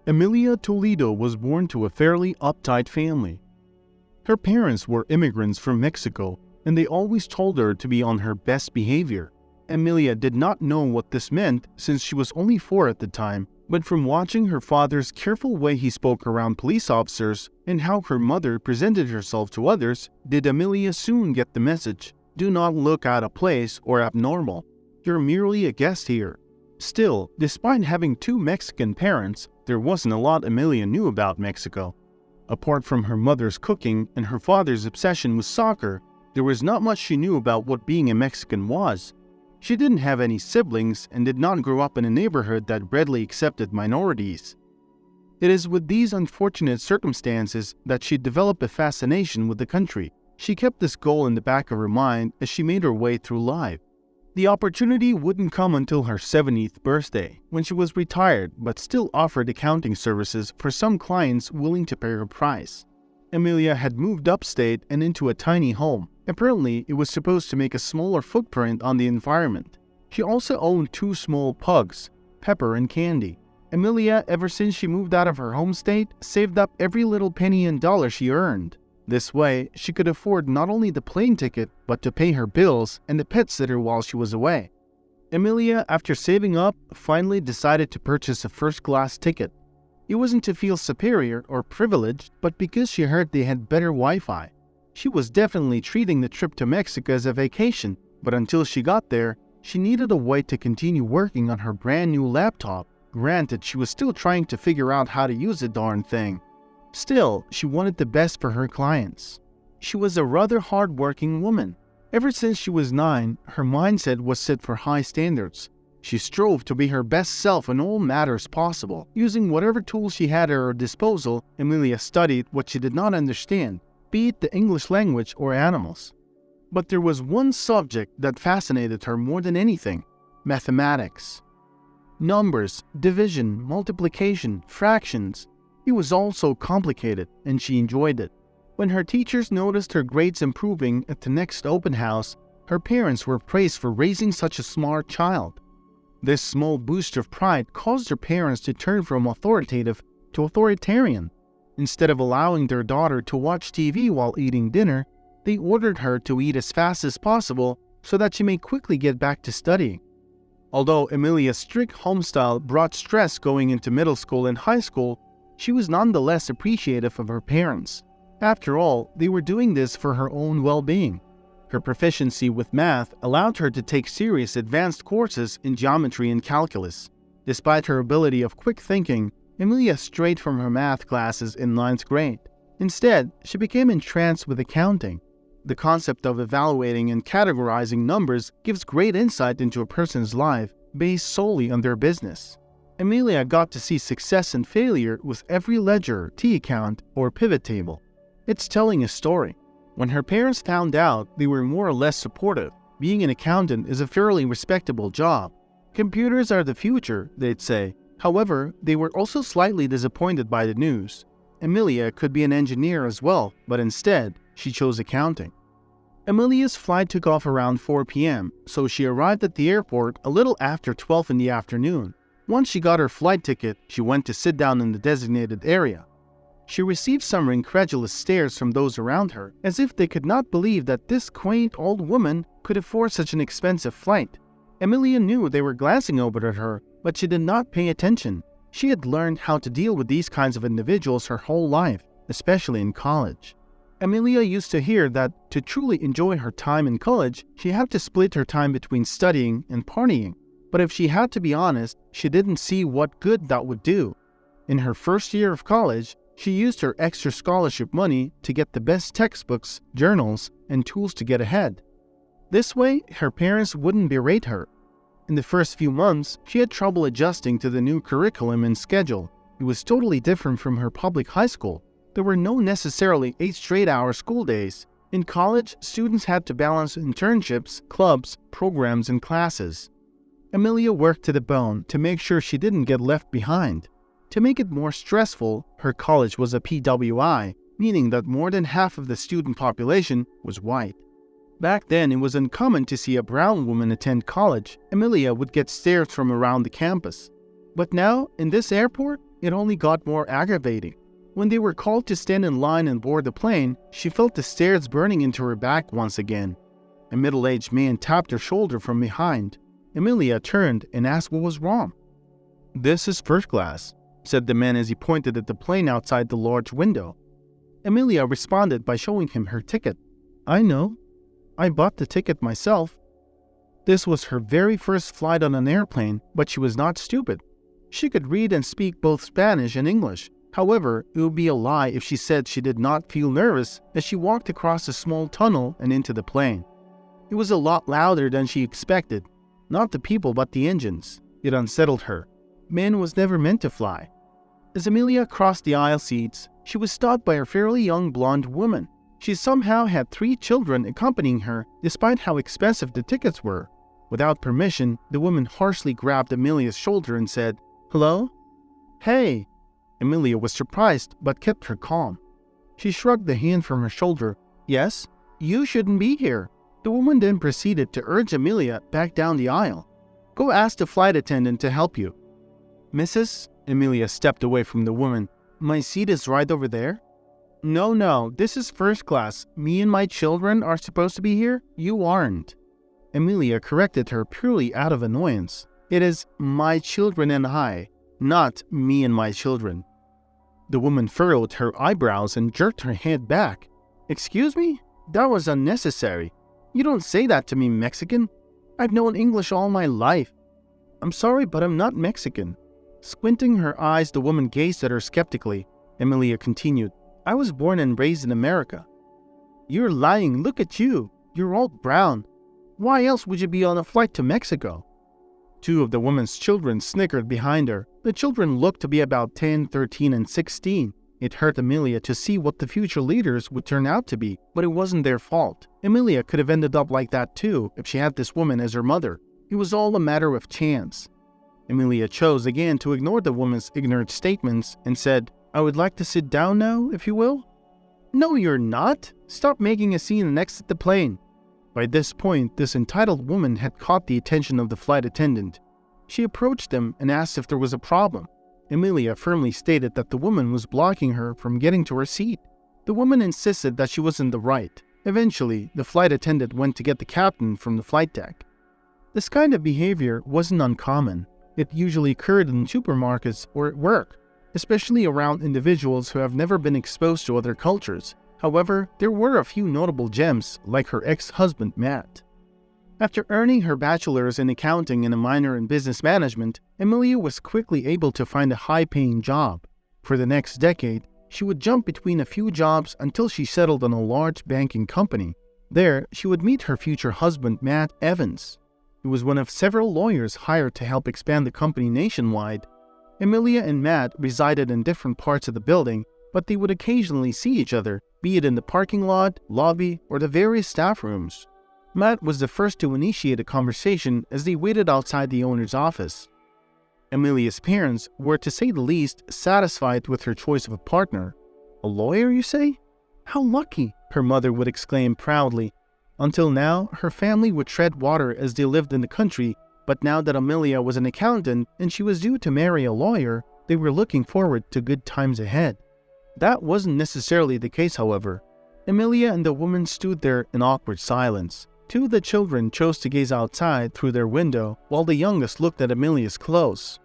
Emilia Toledo was born to a fairly uptight family. Her parents were immigrants from Mexico, and they always told her to be on her best behavior. Emilia did not know what this meant since she was only 4 at the time, but from watching her father's careful way he spoke around police officers and how her mother presented herself to others, did Emilia soon get the message: do not look out of place or abnormal. You're merely a guest here. Still, despite having 2 Mexican parents, there wasn't a lot Emilia knew about Mexico. Apart from her mother's cooking and her father's obsession with soccer, there was not much she knew about what being a Mexican was. She didn't have any siblings and did not grow up in a neighborhood that readily accepted minorities. It is with these unfortunate circumstances that she developed a fascination with the country. She kept this goal in the back of her mind as she made her way through life. The opportunity wouldn't come until her 70th birthday, when she was retired but still offered accounting services for some clients willing to pay her price. Emilia had moved upstate and into a tiny home. Apparently, it was supposed to make a smaller footprint on the environment. She also owned 2 small pugs, Pepper and Candy. Emilia, ever since she moved out of her home state, saved up every little penny and dollar she earned. This way, she could afford not only the plane ticket, but to pay her bills and the pet sitter while she was away. Emilia, after saving up, finally decided to purchase a first-class ticket. It wasn't to feel superior or privileged, but because she heard they had better Wi-Fi. She was definitely treating the trip to Mexico as a vacation, but until she got there, she needed a way to continue working on her brand new laptop. Granted, she was still trying to figure out how to use the darn thing. Still, she wanted the best for her clients. She was a rather hard-working woman. Ever since she was 9, her mindset was set for high standards. She strove to be her best self in all matters possible. Using whatever tools she had at her disposal, Emilia studied what she did not understand, be it the English language or animals. But there was one subject that fascinated her more than anything: mathematics. Numbers, division, multiplication, fractions. It was all so complicated, and she enjoyed it. When her teachers noticed her grades improving at the next open house, her parents were praised for raising such a smart child. This small boost of pride caused her parents to turn from authoritative to authoritarian. Instead of allowing their daughter to watch TV while eating dinner, they ordered her to eat as fast as possible so that she may quickly get back to studying. Although Emilia's strict homestyle brought stress going into middle school and high school, she was nonetheless appreciative of her parents. After all, they were doing this for her own well-being. Her proficiency with math allowed her to take serious advanced courses in geometry and calculus. Despite her ability of quick thinking, Emilia strayed from her math classes in 9th grade. Instead, she became entranced with accounting. The concept of evaluating and categorizing numbers gives great insight into a person's life based solely on their business. Emilia got to see success and failure with every ledger, T-account, or pivot table. It's telling a story. When her parents found out, they were more or less supportive. Being an accountant is a fairly respectable job. Computers are the future, they'd say. However, they were also slightly disappointed by the news. Emilia could be an engineer as well, but instead, she chose accounting. Emilia's flight took off around 4 p.m., so she arrived at the airport a little after 12 in the afternoon. Once she got her flight ticket, she went to sit down in the designated area. She received some incredulous stares from those around her, as if they could not believe that this quaint old woman could afford such an expensive flight. Emilia knew they were glancing over at her, but she did not pay attention. She had learned how to deal with these kinds of individuals her whole life, especially in college. Emilia used to hear that to truly enjoy her time in college, she had to split her time between studying and partying. But if she had to be honest, she didn't see what good that would do. In her first year of college, she used her extra scholarship money to get the best textbooks, journals, and tools to get ahead. This way, her parents wouldn't berate her. In the first few months, she had trouble adjusting to the new curriculum and schedule. It was totally different from her public high school. There were no necessarily 8 straight-hour school days. In college, students had to balance internships, clubs, programs, and classes. Emilia worked to the bone to make sure she didn't get left behind. To make it more stressful, her college was a PWI, meaning that more than half of the student population was white. Back then, it was uncommon to see a brown woman attend college. Emilia would get stares from around the campus. But now, in this airport, it only got more aggravating. When they were called to stand in line and board the plane, she felt the stares burning into her back once again. A middle-aged man tapped her shoulder from behind. Emilia turned and asked what was wrong. "This is first class," said the man as he pointed at the plane outside the large window. Emilia responded by showing him her ticket. "I know. I bought the ticket myself." This was her very first flight on an airplane, but she was not stupid. She could read and speak both Spanish and English. However, it would be a lie if she said she did not feel nervous as she walked across a small tunnel and into the plane. It was a lot louder than she expected. Not the people but the engines. It unsettled her. Man was never meant to fly. As Emilia crossed the aisle seats, she was stopped by a fairly young blonde woman. She somehow had 3 children accompanying her despite how expensive the tickets were. Without permission, the woman harshly grabbed Emilia's shoulder and said, "Hello?" "Hey." Emilia was surprised but kept her calm. She shrugged the hand from her shoulder. "Yes, you shouldn't be here." The woman then proceeded to urge Emilia back down the aisle. "Go ask the flight attendant to help you." "Mrs.?" Emilia stepped away from the woman. "My seat is right over there." No, this is first class. Me and my children are supposed to be here. You aren't." Emilia corrected her purely out of annoyance. "It is my children and I, not me and my children." The woman furrowed her eyebrows and jerked her head back. "Excuse me? That was unnecessary. You don't say that to me, Mexican. I've known English all my life." "I'm sorry, but I'm not Mexican." Squinting her eyes, the woman gazed at her skeptically. Emilia continued, "I was born and raised in America." "You're lying. Look at you. You're all brown. Why else would you be on a flight to Mexico?" 2 of the woman's children snickered behind her. The children looked to be about 10, 13, and 16. It hurt Emilia to see what the future leaders would turn out to be, but it wasn't their fault. Emilia could have ended up like that too if she had this woman as her mother. It was all a matter of chance. Emilia chose again to ignore the woman's ignorant statements and said, "I would like to sit down now, if you will." "No, you're not. Stop making a scene and exit the plane." By this point, this entitled woman had caught the attention of the flight attendant. She approached them and asked if there was a problem. Emilia firmly stated that the woman was blocking her from getting to her seat. The woman insisted that she was in the right. Eventually, the flight attendant went to get the captain from the flight deck. This kind of behavior wasn't uncommon. It usually occurred in supermarkets or at work, especially around individuals who have never been exposed to other cultures. However, there were a few notable gems, like her ex-husband Matt. After earning her bachelor's in accounting and a minor in business management, Emilia was quickly able to find a high-paying job. For the next decade, she would jump between a few jobs until she settled on a large banking company. There, she would meet her future husband Matt Evans. He was one of several lawyers hired to help expand the company nationwide. Emilia and Matt resided in different parts of the building, but they would occasionally see each other, be it in the parking lot, lobby, or the various staff rooms. Matt was the first to initiate a conversation as they waited outside the owner's office. Emilia's parents were, to say the least, satisfied with her choice of a partner. "A lawyer, you say? How lucky," her mother would exclaim proudly. Until now, her family would tread water as they lived in the country, but now that Emilia was an accountant and she was due to marry a lawyer, they were looking forward to good times ahead. That wasn't necessarily the case, however. Emilia and the woman stood there in awkward silence. 2 of the children chose to gaze outside through their window, while the youngest looked at Emilia's clothes.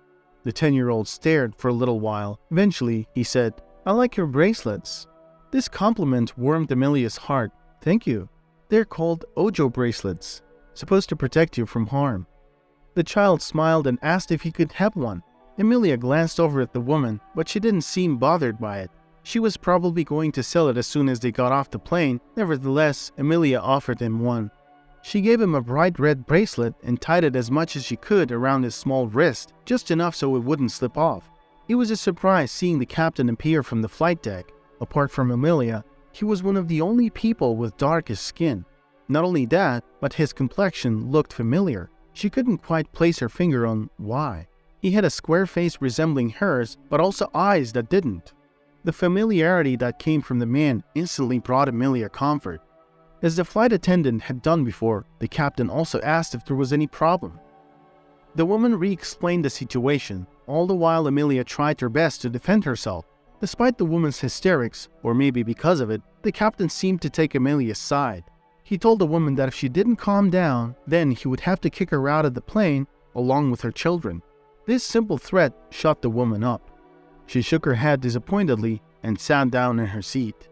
The 10-year-old stared for a little while. Eventually, he said, "I like your bracelets." This compliment warmed Emilia's heart. "Thank you. They're called Ojo bracelets, supposed to protect you from harm." The child smiled and asked if he could have one. Emilia glanced over at the woman, but she didn't seem bothered by it. She was probably going to sell it as soon as they got off the plane. Nevertheless, Emilia offered him one. She gave him a bright red bracelet and tied it as much as she could around his small wrist, just enough so it wouldn't slip off. It was a surprise seeing the captain appear from the flight deck. Apart from Emilia, he was one of the only people with darkest skin. Not only that, but his complexion looked familiar. She couldn't quite place her finger on why. He had a square face resembling hers, but also eyes that didn't. The familiarity that came from the man instantly brought Emilia comfort. As the flight attendant had done before, the captain also asked if there was any problem. The woman re-explained the situation, All the while, Emilia tried her best to defend herself. Despite the woman's hysterics, or maybe because of it, the captain seemed to take Emilia's side. He told the woman that if she didn't calm down, then he would have to kick her out of the plane along with her children. This simple threat shut the woman up. She shook her head disappointedly and sat down in her seat.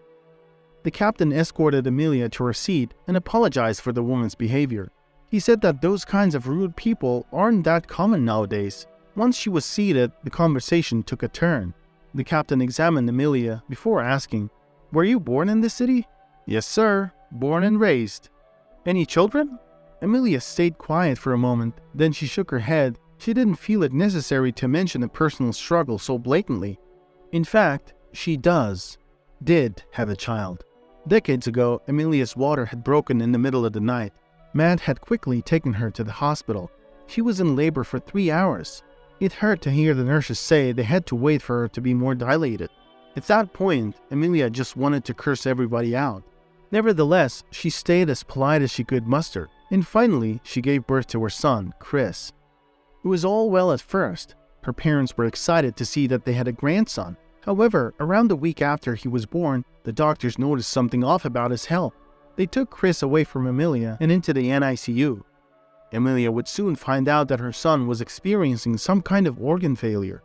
The captain escorted Emilia to her seat and apologized for the woman's behavior. He said that those kinds of rude people aren't that common nowadays. Once she was seated, the conversation took a turn. The captain examined Emilia before asking, "Were you born in this city?" "Yes, sir. Born and raised." "Any children?" Emilia stayed quiet for a moment, then she shook her head. She didn't feel it necessary to mention a personal struggle so blatantly. In fact, she did have a child. Decades ago, Emilia's water had broken in the middle of the night. Matt had quickly taken her to the hospital. She was in labor for 3 hours. It hurt to hear the nurses say they had to wait for her to be more dilated. At that point, Emilia just wanted to curse everybody out. Nevertheless, she stayed as polite as she could muster, and finally, she gave birth to her son, Chris. It was all well at first. Her parents were excited to see that they had a grandson. However, around a week after he was born, the doctors noticed something off about his health. They took Chris away from Emilia and into the NICU. Emilia would soon find out that her son was experiencing some kind of organ failure.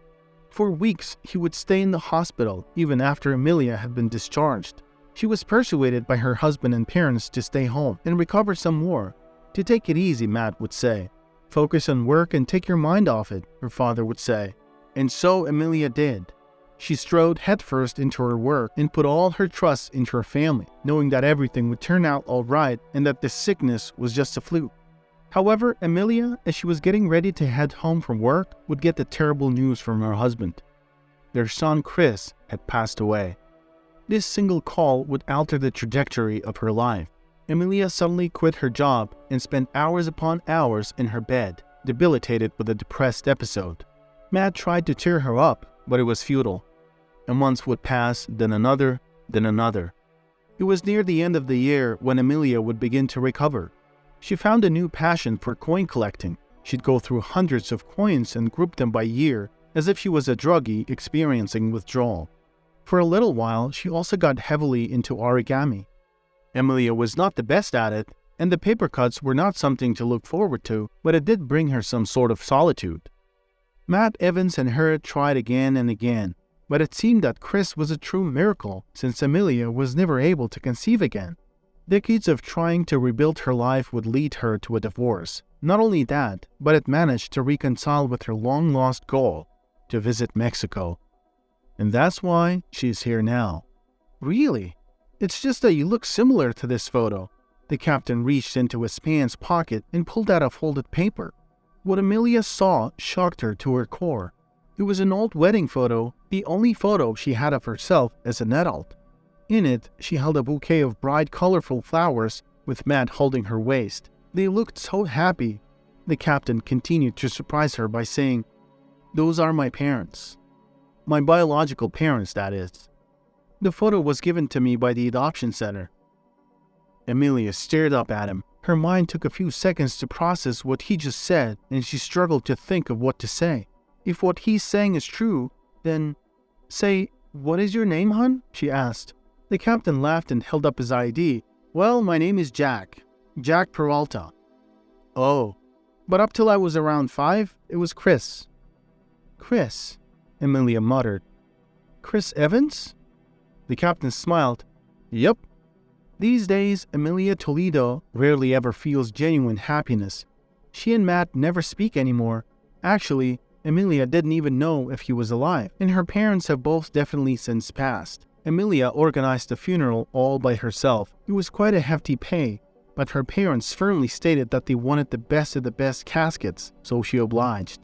For weeks, he would stay in the hospital even after Emilia had been discharged. She was persuaded by her husband and parents to stay home and recover some more. "To take it easy," Matt would say. "Focus on work and take your mind off it," her father would say. And so Emilia did. She strode headfirst into her work and put all her trust into her family, knowing that everything would turn out all right and that this sickness was just a fluke. However, Emilia, as she was getting ready to head home from work, would get the terrible news from her husband. Their son Chris had passed away. This single call would alter the trajectory of her life. Emilia suddenly quit her job and spent hours upon hours in her bed, debilitated with a depressed episode. Matt tried to cheer her up, but it was futile. A month would pass, then another, then another. It was near the end of the year when Emilia would begin to recover. She found a new passion for coin collecting. She'd go through hundreds of coins and group them by year, as if she was a druggie experiencing withdrawal. For a little while, she also got heavily into origami. Emilia was not the best at it, and the paper cuts were not something to look forward to, but it did bring her some sort of solitude. Matt, Evans, and her tried again and again, but it seemed that Chris was a true miracle since Emilia was never able to conceive again. Decades of trying to rebuild her life would lead her to a divorce. Not only that, but it managed to reconcile with her long-lost goal, to visit Mexico. And that's why she's here now. Really? It's just that you look similar to this photo. The captain reached into his pants pocket and pulled out a folded paper. What Emilia saw shocked her to her core. It was an old wedding photo, the only photo she had of herself as an adult. In it, she held a bouquet of bright, colorful flowers, with Matt holding her waist. They looked so happy. The captain continued to surprise her by saying, "Those are my parents. My biological parents, that is. The photo was given to me by the adoption center." Emilia stared up at him. Her mind took a few seconds to process what he just said, and she struggled to think of what to say. If what he's saying is true, then... "Say, what is your name, hon?" she asked. The captain laughed and held up his ID. "Well, my name is Jack. Jack Peralta." "Oh, but up till I was around 5, it was Chris." "Chris," Emilia muttered. "Chris Evans?" The captain smiled. "Yep." These days, Emilia Toledo rarely ever feels genuine happiness. She and Matt never speak anymore. Actually, Emilia didn't even know if he was alive, and her parents have both definitely since passed. Emilia organized the funeral all by herself. It was quite a hefty pay, but her parents firmly stated that they wanted the best of the best caskets, so she obliged.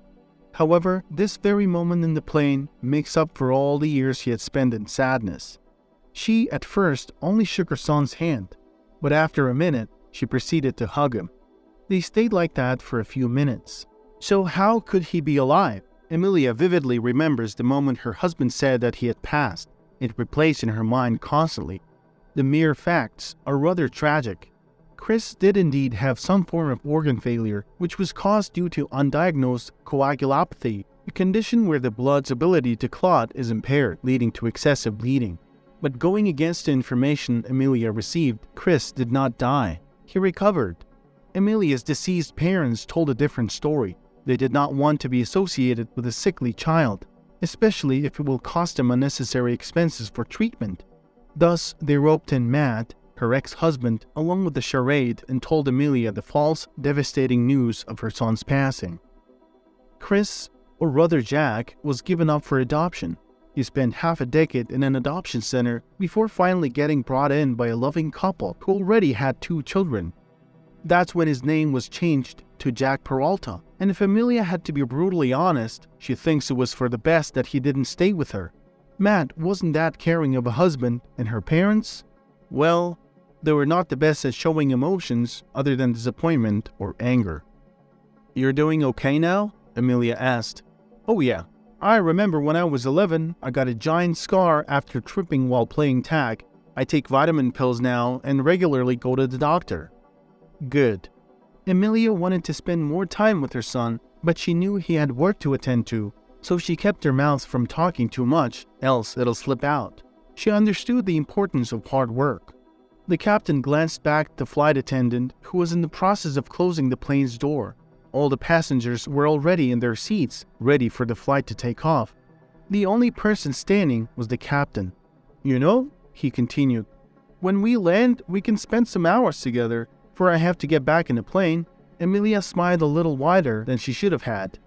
However, this very moment in the plane makes up for all the years she had spent in sadness. She, at first, only shook her son's hand, but after a minute, she proceeded to hug him. They stayed like that for a few minutes. So how could he be alive? Emilia vividly remembers the moment her husband said that he had passed. It replays in her mind constantly. The mere facts are rather tragic. Chris did indeed have some form of organ failure, which was caused due to undiagnosed coagulopathy. a condition where the blood's ability to clot is impaired, leading to excessive bleeding. But going against the information Emilia received, Chris did not die. He recovered. Emilia's deceased parents told a different story. They did not want to be associated with a sickly child, especially if it will cost them unnecessary expenses for treatment. Thus, they roped in Matt, her ex-husband, along with the charade and told Emilia the false, devastating news of her son's passing. Chris, or rather Jack, was given up for adoption. He spent half a decade in an adoption center before finally getting brought in by a loving couple who already had 2 children. That's when his name was changed to Jack Peralta, and if Emilia had to be brutally honest, she thinks it was for the best that he didn't stay with her. Matt wasn't that caring of a husband, and her parents? Well, they were not the best at showing emotions other than disappointment or anger. "You're doing okay now?" Emilia asked. "Oh yeah. I remember when I was 11, I got a giant scar after tripping while playing tag. I take vitamin pills now and regularly go to the doctor." Good. Emilia wanted to spend more time with her son, but she knew he had work to attend to, so she kept her mouth from talking too much, else it'll slip out. She understood the importance of hard work. The captain glanced back at the flight attendant, who was in the process of closing the plane's door. All the passengers were already in their seats, ready for the flight to take off. The only person standing was the captain. "You know," he continued, "when we land, we can spend some hours together, for I have to get back in the plane." Emilia smiled a little wider than she should have had.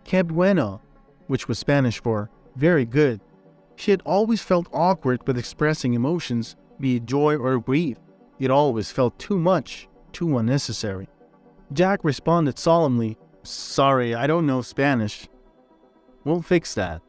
"Que bueno," which was Spanish for "very good." She had always felt awkward with expressing emotions, be it joy or grief. It always felt too much, too unnecessary. Jack responded solemnly, "Sorry, I don't know Spanish." "We'll fix that."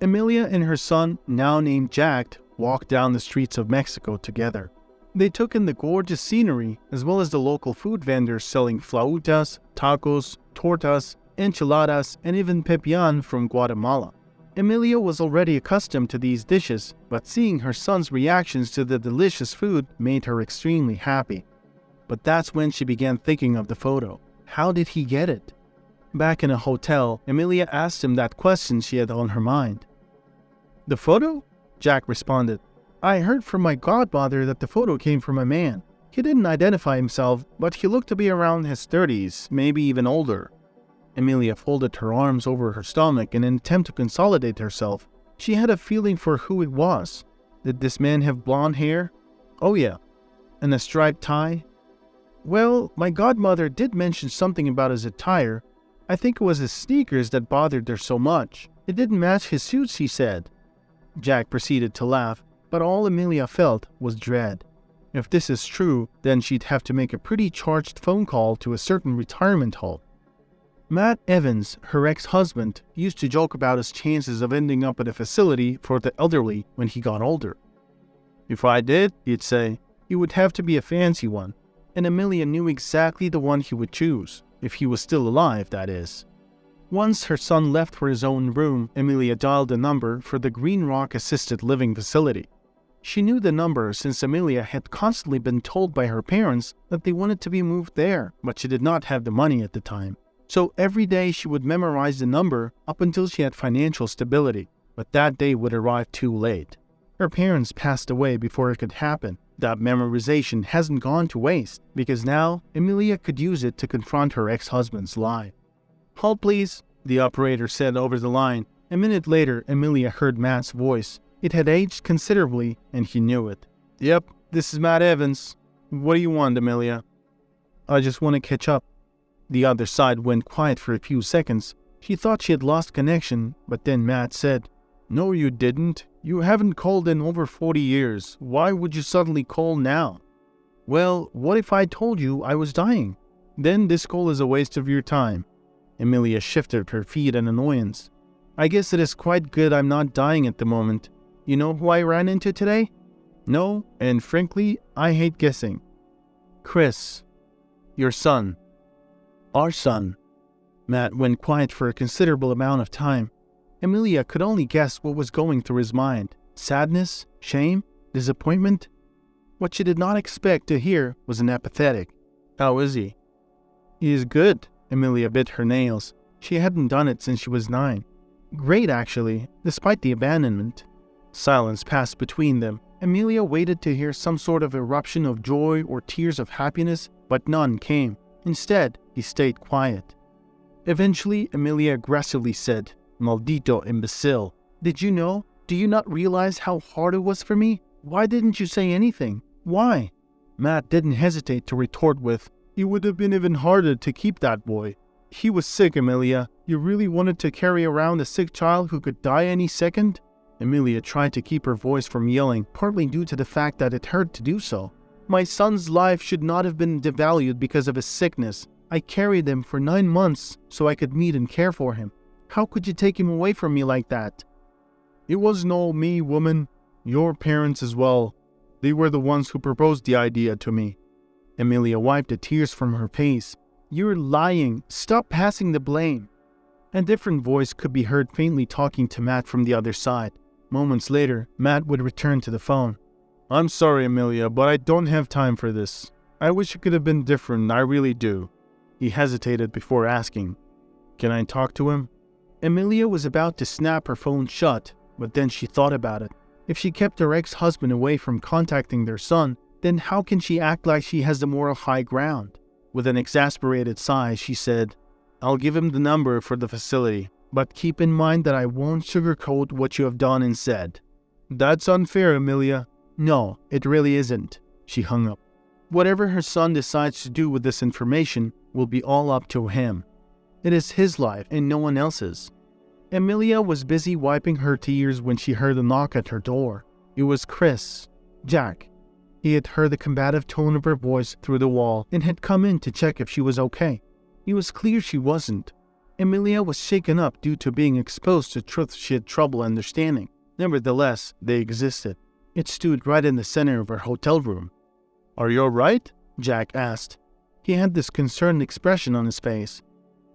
Emilia and her son, now named Jack, walked down the streets of Mexico together. They took in the gorgeous scenery, as well as the local food vendors selling flautas, tacos, tortas, enchiladas, and even pepián from Guatemala. Emilia was already accustomed to these dishes, but seeing her son's reactions to the delicious food made her extremely happy. But that's when she began thinking of the photo. How did he get it? Back in a hotel, Emilia asked him that question she had on her mind. "The photo?" Jack responded. "I heard from my godmother that the photo came from a man. He didn't identify himself, but he looked to be around his 30s, maybe even older." Emilia folded her arms over her stomach in an attempt to consolidate herself. She had a feeling for who it was. Did this man have blonde hair? Oh yeah. And a striped tie? Well, my godmother did mention something about his attire. I think it was his sneakers that bothered her so much. It didn't match his suits, he said. Jack proceeded to laugh, but all Emilia felt was dread. If this is true, then she'd have to make a pretty charged phone call to a certain retirement home. Matt Evans, her ex-husband, used to joke about his chances of ending up at a facility for the elderly when he got older. "If I did," he'd say, "it would have to be a fancy one." And Emilia knew exactly the one he would choose, if he was still alive, that is. Once her son left for his own room, Emilia dialed a number for the Green Rock Assisted Living Facility. She knew the number since Emilia had constantly been told by her parents that they wanted to be moved there, but she did not have the money at the time. So every day she would memorize the number up until she had financial stability, but that day would arrive too late. Her parents passed away before it could happen. That memorization hasn't gone to waste, because now Emilia could use it to confront her ex-husband's lie. "Hold please," the operator said over the line. A minute later, Emilia heard Matt's voice. It had aged considerably, and he knew it. "Yep, this is Matt Evans. What do you want, Emilia?" "I just want to catch up." The other side went quiet for a few seconds. She thought she had lost connection, but then Matt said, "No, you didn't. You haven't called in over 40 years. Why would you suddenly call now?" "Well, what if I told you I was dying? Then this call is a waste of your time." Emilia shifted her feet in annoyance. "I guess it is quite good I'm not dying at the moment. You know who I ran into today?" "No, and frankly, I hate guessing." "Chris. Your son." "Our son." Matt went quiet for a considerable amount of time. Emilia could only guess what was going through his mind. Sadness? Shame? Disappointment? What she did not expect to hear was an apathetic, "How is he?" "He is good." Emilia bit her nails. She hadn't done it since she was 9. Great, actually, despite the abandonment. Silence passed between them. Emilia waited to hear some sort of eruption of joy or tears of happiness, but none came. Instead, he stayed quiet. Eventually, Emilia aggressively said, "Maldito imbecile. Did you know? Do you not realize how hard it was for me? Why didn't you say anything? Why?" Matt didn't hesitate to retort with, "It would have been even harder to keep that boy. He was sick, Emilia. You really wanted to carry around a sick child who could die any second?" Emilia tried to keep her voice from yelling, partly due to the fact that it hurt to do so. "My son's life should not have been devalued because of his sickness. I carried him for 9 months so I could meet and care for him. How could you take him away from me like that?" "It wasn't all me, woman. Your parents as well. They were the ones who proposed the idea to me." Emilia wiped the tears from her face. "You're lying. Stop passing the blame." A different voice could be heard faintly talking to Matt from the other side. Moments later, Matt would return to the phone. "I'm sorry, Emilia, but I don't have time for this. I wish it could have been different, I really do." He hesitated before asking, "Can I talk to him?" Emilia was about to snap her phone shut, but then she thought about it. If she kept her ex-husband away from contacting their son, then how can she act like she has the moral high ground? With an exasperated sigh, she said, "I'll give him the number for the facility, but keep in mind that I won't sugarcoat what you have done and said." "That's unfair, Emilia." "No, it really isn't." She hung up. Whatever her son decides to do with this information will be all up to him. It is his life and no one else's. Emilia was busy wiping her tears when she heard a knock at her door. It was Chris, Jack. He had heard the combative tone of her voice through the wall and had come in to check if she was okay. It was clear she wasn't. Emilia was shaken up due to being exposed to truths she had trouble understanding. Nevertheless, they existed. It stood right in the center of her hotel room. "Are you all right?" Jack asked. He had this concerned expression on his face.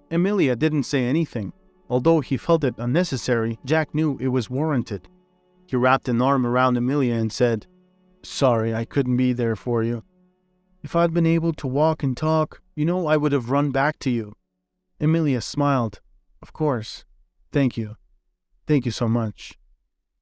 Emilia didn't say anything. Although he felt it unnecessary, Jack knew it was warranted. He wrapped an arm around Emilia and said, "Sorry, I couldn't be there for you. If I'd been able to walk and talk, I would have run back to you." Emilia smiled. "Of course. Thank you. Thank you so much."